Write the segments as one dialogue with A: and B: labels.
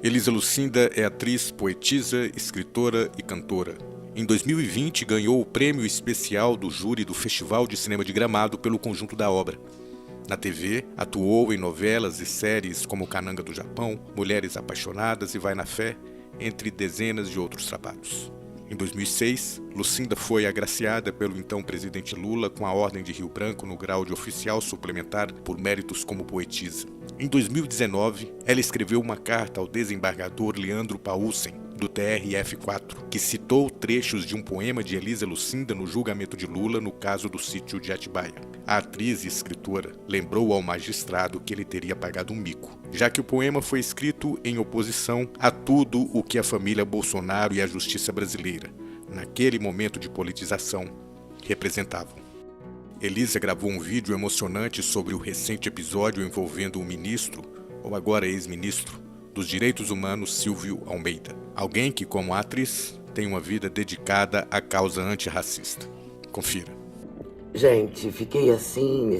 A: Elisa Lucinda é atriz, poetisa, escritora e cantora. Em 2020, ganhou o prêmio especial do júri do Festival de Cinema de Gramado pelo conjunto da obra. Na TV, atuou em novelas e séries como Cananga do Japão, Mulheres Apaixonadas e Vai na Fé, entre dezenas de outros trabalhos. Em 2006, Lucinda foi agraciada pelo então presidente Lula com a Ordem de Rio Branco no grau de oficial suplementar por méritos como poetisa. Em 2019, ela escreveu uma carta ao desembargador Leandro Paulsen, do TRF4, que citou trechos de um poema de Elisa Lucinda no julgamento de Lula no caso do sítio de Atibaia. A atriz e escritora lembrou ao magistrado que ele teria pagado um mico, já que o poema foi escrito em oposição a tudo o que a família Bolsonaro e a justiça brasileira, naquele momento de politização, representavam. Elisa gravou um vídeo emocionante sobre o recente episódio envolvendo o ministro, ou agora ex-ministro, dos Direitos Humanos Silvio Almeida. Alguém que, como atriz, tem uma vida dedicada à causa antirracista. Confira.
B: Gente, fiquei assim,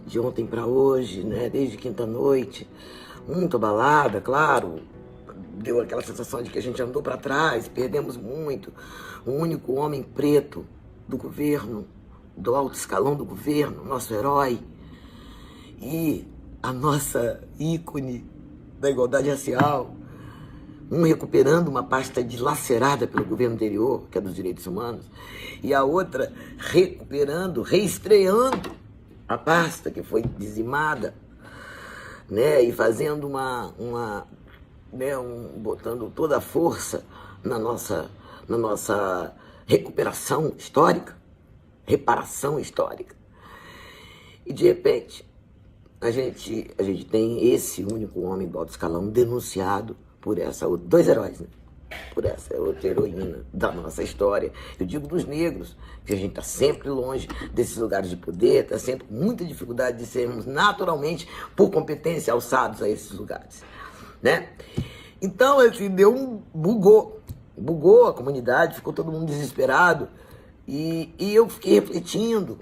B: de ontem pra hoje, né? Desde quinta-noite, muito abalada, claro. Deu aquela sensação de que a gente andou pra trás, perdemos muito. O único homem preto do governo, do alto escalão do governo, nosso herói. E a nossa ícone da igualdade racial, um recuperando uma pasta dilacerada pelo governo anterior, que é dos direitos humanos, e a outra recuperando, reestreando a pasta que foi dizimada, né, e fazendo botando toda a força na nossa recuperação histórica, reparação histórica. E de repente a gente tem esse único homem do alto escalão denunciado por essa outra, dois heróis, né? Por essa outra heroína da nossa história. Eu digo dos negros, que a gente está sempre longe desses lugares de poder, está sempre com muita dificuldade de sermos naturalmente, por competência, alçados a esses lugares, né? Então, assim, bugou a comunidade, ficou todo mundo desesperado, e eu fiquei refletindo,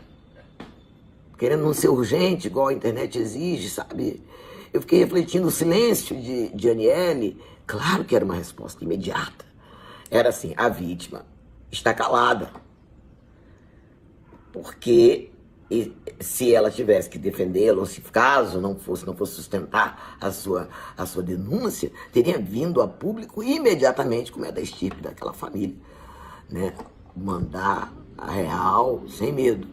B: querendo não ser urgente, igual a internet exige, sabe? Eu fiquei refletindo o silêncio de Aniele. Claro que era uma resposta imediata. Era assim, a vítima está calada. Porque se ela tivesse que defendê-lo, ou se caso não fosse sustentar a sua denúncia, teria vindo a público imediatamente, como é da estirpe daquela família, né? Mandar a real sem medo.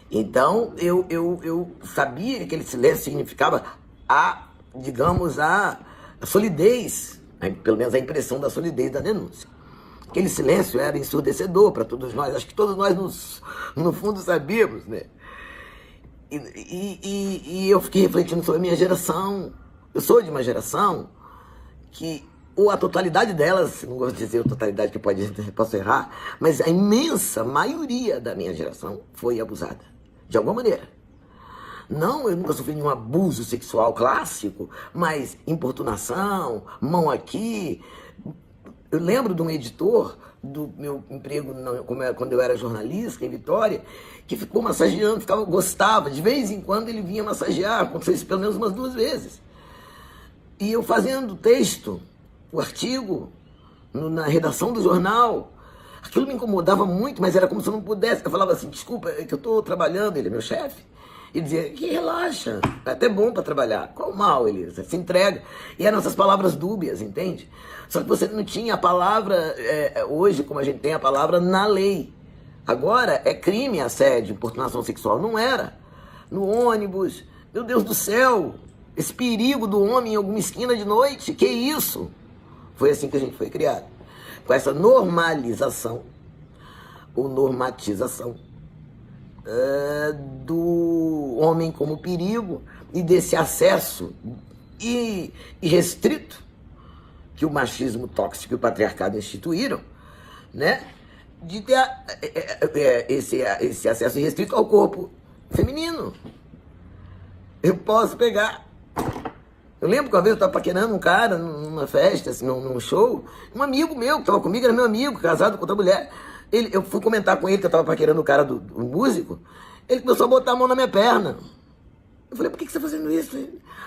B: Então, eu sabia que aquele silêncio significava a solidez, pelo menos a impressão da solidez da denúncia. Aquele silêncio era ensurdecedor para todos nós, acho que todos nós no fundo sabíamos, né? E eu fiquei refletindo sobre a minha geração. Eu sou de uma geração que, ou a totalidade delas, não gosto de dizer a totalidade que posso errar, mas a imensa maioria da minha geração foi abusada, de alguma maneira. Não, eu nunca sofri nenhum abuso sexual clássico, mas importunação, mão aqui. Eu lembro de um editor do meu emprego quando eu era jornalista em Vitória, que ficou massageando, gostava, de vez em quando ele vinha massagear, aconteceu isso pelo menos umas 2 vezes. E eu fazendo o texto, o artigo, na redação do jornal, aquilo me incomodava muito, mas era como se eu não pudesse. Eu falava assim, desculpa, é que eu estou trabalhando, ele é meu chefe. E dizia, que relaxa, é até bom para trabalhar. Qual o mal, Elisa? Se entrega. E eram essas palavras dúbias, entende? Só que você não tinha a palavra, hoje, como a gente tem a palavra na lei. Agora é crime assédio, importunação sexual. Não era. No ônibus, meu Deus do céu, esse perigo do homem em alguma esquina de noite, que isso? Foi assim que a gente foi criado. Com essa normalização, ou normatização, do homem como perigo e desse acesso irrestrito que o machismo tóxico e o patriarcado instituíram, né? De ter esse acesso irrestrito ao corpo feminino. Eu posso pegar. Eu lembro que uma vez eu estava paquerando um cara numa festa, assim, num show, um amigo meu que estava comigo, era meu amigo, casado com outra mulher. Eu fui comentar com ele que eu estava paquerando o cara do músico. Ele começou a botar a mão na minha perna. Eu falei, por que você está fazendo isso?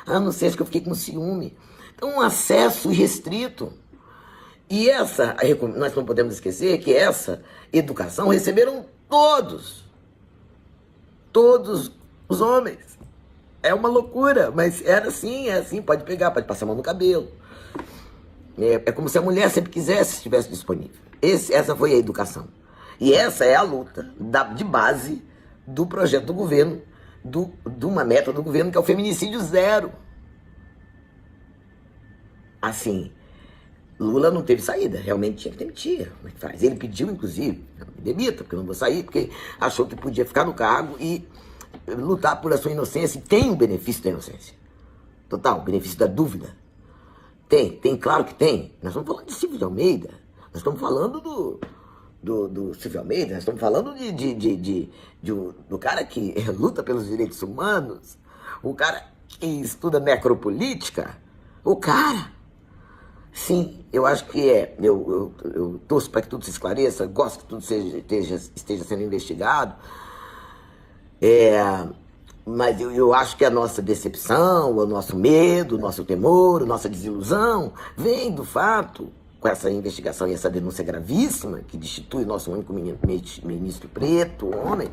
B: Ah, não sei, acho que eu fiquei com ciúme. um acesso restrito. E nós não podemos esquecer que essa educação receberam todos os homens. É uma loucura, mas era assim, é assim, pode pegar, pode passar a mão no cabelo. É como se a mulher sempre quisesse, estivesse disponível. Essa foi a educação. E essa é a luta de base do projeto do governo, de uma meta do governo, que é o feminicídio zero. Assim, Lula não teve saída, realmente tinha que demitir. Como é que faz? Ele pediu, inclusive, me demita, porque eu não vou sair, porque achou que podia ficar no cargo e lutar por a sua inocência, e tem o benefício da inocência. Total, o benefício da dúvida. Tem, claro que tem. Nós estamos falando de Silvio de Almeida, nós estamos falando do Silvio Almeida, nós estamos falando do cara que luta pelos direitos humanos, o cara que estuda necropolítica, o cara. Sim, eu acho que eu torço para que tudo se esclareça, gosto que tudo esteja sendo investigado, mas eu acho que a nossa decepção, o nosso medo, o nosso temor, a nossa desilusão vem do fato, com essa investigação e essa denúncia gravíssima, que destitui o nosso único ministro preto, homem,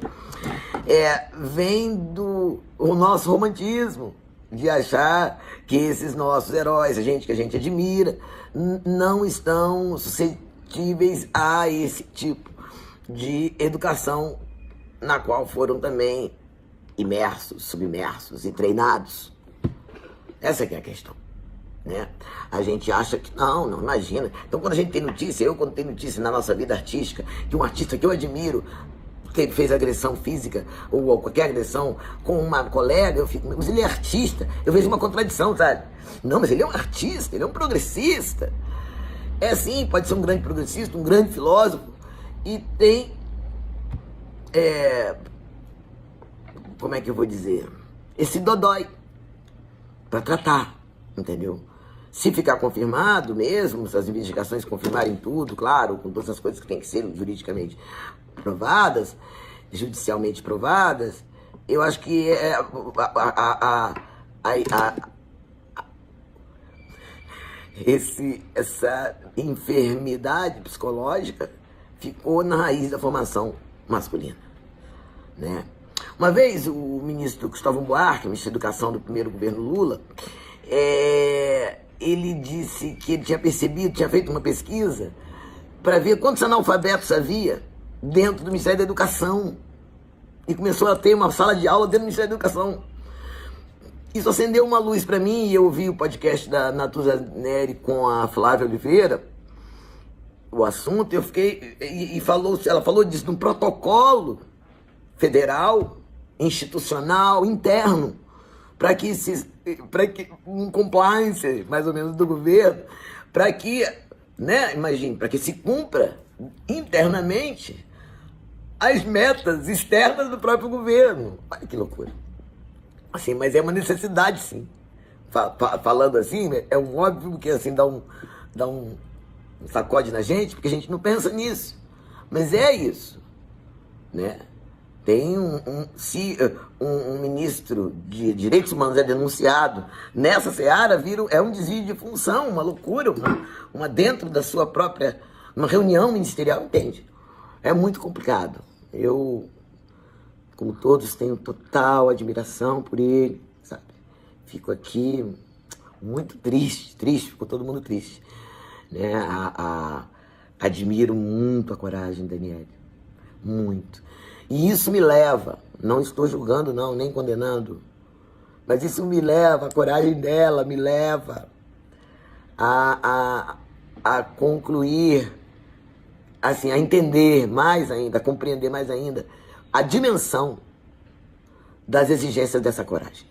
B: vem do nosso romantismo, de achar que esses nossos heróis, a gente que a gente admira, não estão suscetíveis a esse tipo de educação na qual foram também imersos, submersos e treinados. Essa que é a questão, né? A gente acha que não imagina. Então quando a gente tem notícia, quando tem notícia na nossa vida artística, que um artista que eu admiro que fez agressão física ou qualquer agressão com uma colega, eu fico, mas ele é artista, eu vejo uma contradição, sabe? Não, mas ele é um artista, ele é um progressista. É sim, pode ser um grande progressista, um grande filósofo, e tem, como é que eu vou dizer, esse dodói para tratar, entendeu? Se ficar confirmado mesmo, se as investigações confirmarem tudo, claro, com todas as coisas que tem que ser juridicamente provadas, judicialmente provadas, eu acho que essa enfermidade psicológica ficou na raiz da formação masculina, né? Uma vez o ministro Cristóvão Buarque, ministro da Educação do primeiro governo Lula, ele disse que ele tinha feito uma pesquisa para ver quantos analfabetos havia dentro do Ministério da Educação. E começou a ter uma sala de aula dentro do Ministério da Educação. Isso acendeu uma luz para mim, e eu ouvi o podcast da Natuza Neri com a Flávia Oliveira, o assunto, eu fiquei, ela falou disso, num protocolo federal, institucional, interno, para que um compliance, mais ou menos, do governo, para que, né, imagine, para que se cumpra internamente as metas externas do próprio governo. Olha que loucura. Assim, mas é uma necessidade, sim. Falando assim, é um óbvio que assim, dá um sacode na gente, porque a gente não pensa nisso. Mas é isso, né? Tem se um ministro de Direitos Humanos é denunciado nessa seara, é um desvio de função, uma loucura, uma dentro da sua própria, uma reunião ministerial, entende? É muito complicado. Eu, como todos, tenho total admiração por ele, sabe? Fico aqui muito triste, ficou todo mundo triste, né? Admiro muito a coragem da Aniele, muito. E isso me leva, não estou julgando não, nem condenando, mas isso me leva, a coragem dela me leva a concluir, assim, a entender mais ainda, a compreender mais ainda a dimensão das exigências dessa coragem.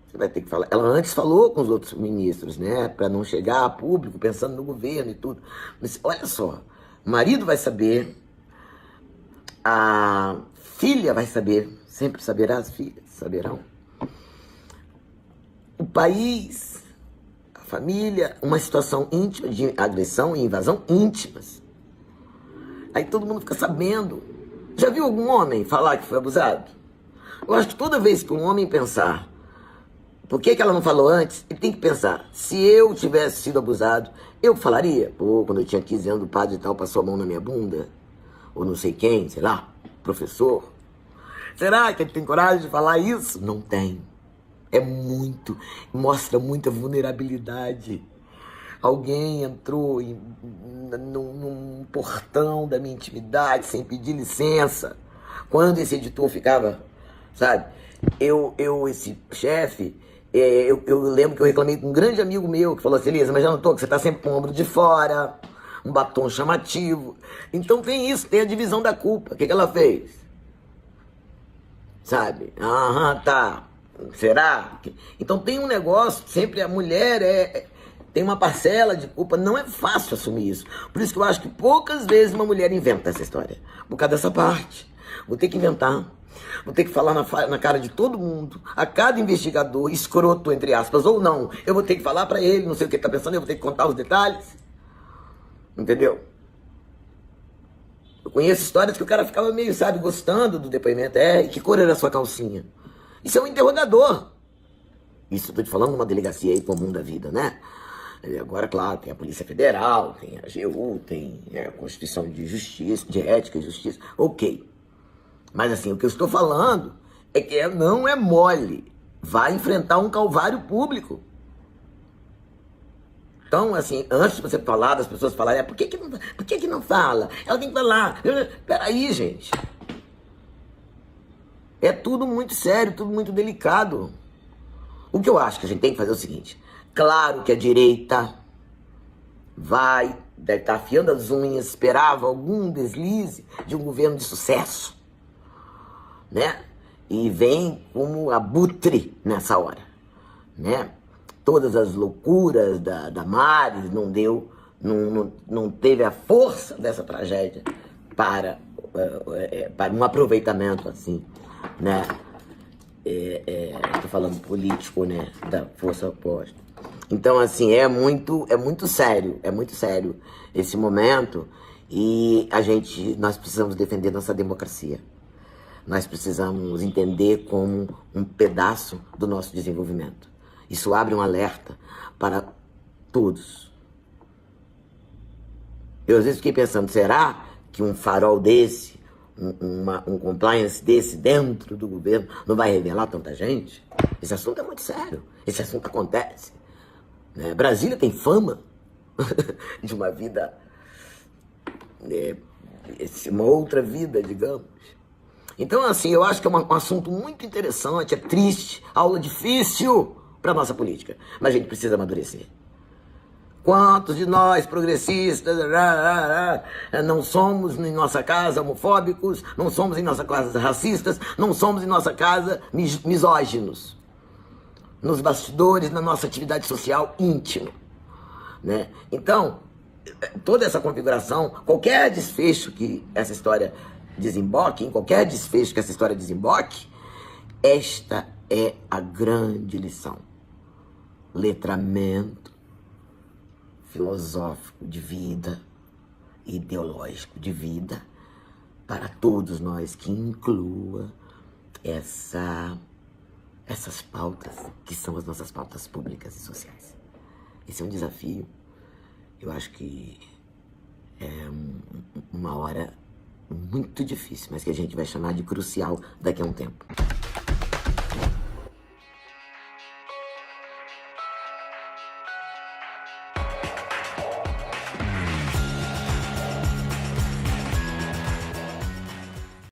B: Você vai ter que falar. Ela antes falou com os outros ministros, né, para não chegar a público pensando no governo e tudo. Mas olha só, o marido vai saber, a filha vai saber, sempre saberá, as filhas saberão. O país, a família, uma situação íntima de agressão e invasão íntimas. Aí todo mundo fica sabendo. Já viu algum homem falar que foi abusado? Eu acho que toda vez que um homem pensar Por que ela não falou antes? E tem que pensar, se eu tivesse sido abusado, eu falaria. Pô, quando eu tinha 15 anos, o padre e tal passou a mão na minha bunda. Ou não sei quem, sei lá, professor. Será que ele tem coragem de falar isso? Não tem. Mostra muita vulnerabilidade. Alguém entrou num portão da minha intimidade sem pedir licença. Quando esse editor ficava, sabe? Esse chefe, eu lembro que eu reclamei com um grande amigo meu que falou assim, Elisa, mas já notou que você tá sempre com o ombro de fora, um batom chamativo. Então tem isso, tem a divisão da culpa. O que ela fez? Sabe? Aham, tá. Será? Então tem um negócio, sempre a mulher tem uma parcela de culpa, não é fácil assumir isso. Por isso que eu acho que poucas vezes uma mulher inventa essa história. Por causa dessa parte. Vou ter que inventar. Vou ter que falar na cara de todo mundo, a cada investigador, escroto, entre aspas, ou não. Eu vou ter que falar pra ele, não sei o que ele tá pensando, eu vou ter que contar os detalhes. Entendeu? Eu conheço histórias que o cara ficava meio, sabe, gostando do depoimento. E que cor era a sua calcinha? Isso é um interrogador. Isso eu tô te falando numa delegacia aí comum da vida, né? Agora, claro, tem a Polícia Federal, tem a AGU, tem a Constituição de Justiça, de Ética e Justiça. Ok. Mas assim, o que eu estou falando é que não é mole. Vai enfrentar um calvário público. Então, assim, antes de você falar, das pessoas falarem, por que não fala? Ela tem que falar. Peraí, gente. É tudo muito sério, tudo muito delicado. O que eu acho que a gente tem que fazer é o seguinte. Claro que a direita deve estar afiando as unhas, esperava algum deslize de um governo de sucesso, né? E vem como abutre nessa hora, né? Todas as loucuras da Mari não teve a força dessa tragédia para um aproveitamento assim, né? Tô falando político, né? Da força oposta. Então, assim, é muito sério esse momento e nós precisamos defender nossa democracia. Nós precisamos entender como um pedaço do nosso desenvolvimento. Isso abre um alerta para todos. Eu às vezes fiquei pensando, será que um farol desse, um compliance desse dentro do governo não vai revelar tanta gente? Esse assunto é muito sério. Esse assunto acontece. Né? Brasília tem fama de uma vida, uma outra vida, digamos. Então, assim, eu acho que é um assunto muito interessante, é triste, aula difícil para a nossa política. Mas a gente precisa amadurecer. Quantos de nós, progressistas, não somos em nossa casa homofóbicos, não somos em nossa casa racistas, não somos em nossa casa misóginos? Nos bastidores, na nossa atividade social íntima, né? Então, toda essa configuração, qualquer desfecho que essa história desemboque, em qualquer desfecho que essa história desemboque, esta é a grande lição. Letramento filosófico de vida, ideológico de vida, para todos nós, que inclua essas pautas, que são as nossas pautas públicas e sociais. Esse é um desafio. Eu acho que é uma hora muito difícil, mas que a gente vai chamar de crucial daqui a um tempo.